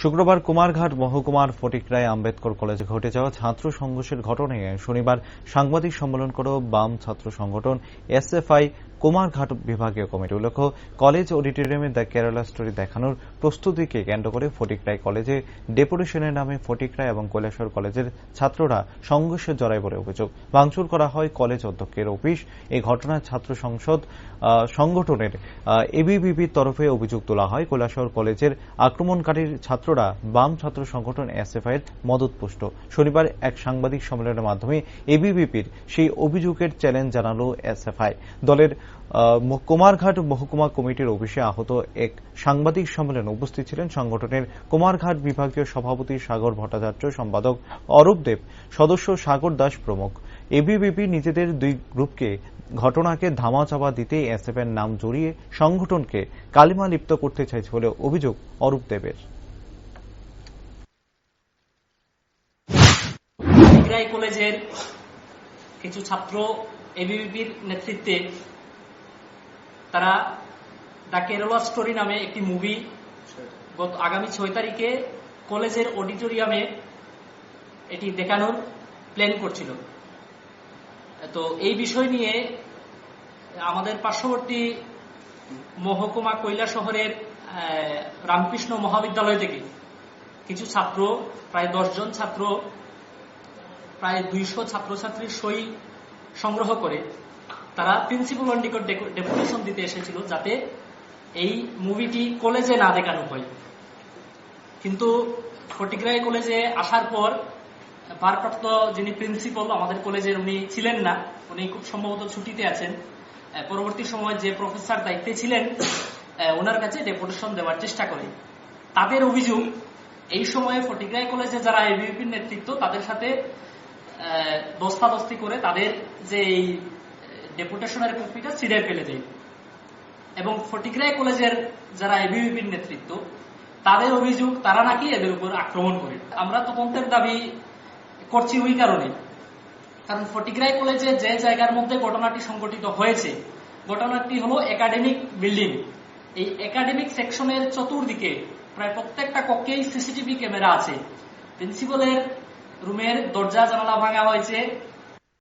শুক্রবার কুমারঘাট মহকুমার ফটিকরায় আম্বেদকর কলেজে ঘটে যাওয়া ছাত্র সংঘর্ষের ঘটনায় শনিবার সাংবাদিক সম্মেলন করে বাম ছাত্র সংগঠন এসএফআই কুমারঘাট বিভাগীয় কমিটি। উল্লেখ্য, কলেজ অডিটোরিয়ামে দ্য কেরালা স্টোরি দেখানোর প্রস্তুতিকে কেন্দ্র করে ফটিকরায় কলেজে ডেপুটেশনের নামে ফটিকরায় এবং কৈলাসহর কলেজের ছাত্ররা সংঘর্ষে জড়ায় বলে অভিযোগ। ভাঙচুর করা হয় কলেজ অধ্যক্ষের অফিস। এই ঘটনায় ছাত্র সংসদ সংগঠনের এবিভিপির তরফে অভিযোগ তোলা হয়। কৈলাসহর কলেজের আক্রমণকারীর ছাত্ররা বাম ছাত্র সংগঠন এসএফআই এর মদতপুষ্ট। শনিবার এক সাংবাদিক সম্মেলনের মাধ্যমে এবিভিপির সেই অভিযোগের চ্যালেঞ্জ জানালো এসএফআই। দলের কুমারঘাট মহকুমা কমিটির অফিসে আহত এক সাংবাদিক সম্মেলনে উপস্থিত ছিলেন সংগঠনের কুমারঘাট বিভাগীয় সভাপতি সাগর ভট্টাচার্য, সম্পাদক অরূপ দেব, সদস্য সাগর দাস প্রমুখ। এবিভিপি নিজেদের দুই গ্রুপকে ঘটনাকে ধামাচাপা দিতে এসএফআই এর নাম জড়িয়ে সংগঠনকে কালিমা লিপ্ত করতে চাইছে বলে অভিযোগ অরূপ দেবের। কলেজের কিছু ছাত্র এবিভিপির নেতৃত্বে তারা দ্য কেরালা স্টোরি নামে একটি মুভি গত আগামী 6 তারিখে কলেজের অডিটোরিয়ামে এটি দেখানোর প্ল্যান করছিল। তো এই বিষয় নিয়ে আমাদের পার্শ্ববর্তী মহকুমা কৈলাসহরের রামকৃষ্ণ মহাবিদ্যালয় থেকে কিছু ছাত্র, প্রায় 10 জন ছাত্র, প্রায় 200 ছাত্রছাত্রীর সই সংগ্রহ করে তারা প্রিন্সিপালের নিকট ডেপুটেশন দিতে এসেছিল যাতে এই মুভিটি কলেজে না দেখানো হয়। কিন্তু ফটিকরায় কলেজে আসার পর ভারপ্রাপ্ত যিনি প্রিন্সিপাল আমাদের কলেজের, উনি ছিলেন না, উনি খুব সম্ভবত ছুটিতে আছেন। পরবর্তী সময় যে প্রফেসর দায়িত্বে ছিলেন ওনার কাছে ডেপুটেশন দেওয়ার চেষ্টা করে। তাদের অভিযোগ, এই সময়ে ফটিকরায় কলেজে যারা এবিভিপির নেতৃত্ব তাদের সাথে দস্তাদস্তি করে তাদের যে এই ডেপুটেশনের কপিটা ছিঁড়ে ফেলে দেয় এবং ফটিকরায় কলেজের যারা এবিভিপির নেতৃত্ব তাদের অভিযোগ তারা নাকি এদের উপর আক্রমণ করে। আমরা তদন্তের দাবি করছি ওই কারণে, কারণ ফটিকরায় কলেজে যে জায়গার মধ্যে ঘটনাটি সংঘটিত হয়েছে, ঘটনাটি হলো একাডেমিক বিল্ডিং। এই একাডেমিক সেকশনের চতুর্দিকে প্রায় প্রত্যেকটা কক্ষেই সিসিটিভি ক্যামেরা আছে। প্রিন্সিপালের রুমের দরজা জানালা ভাঙা হয়েছে,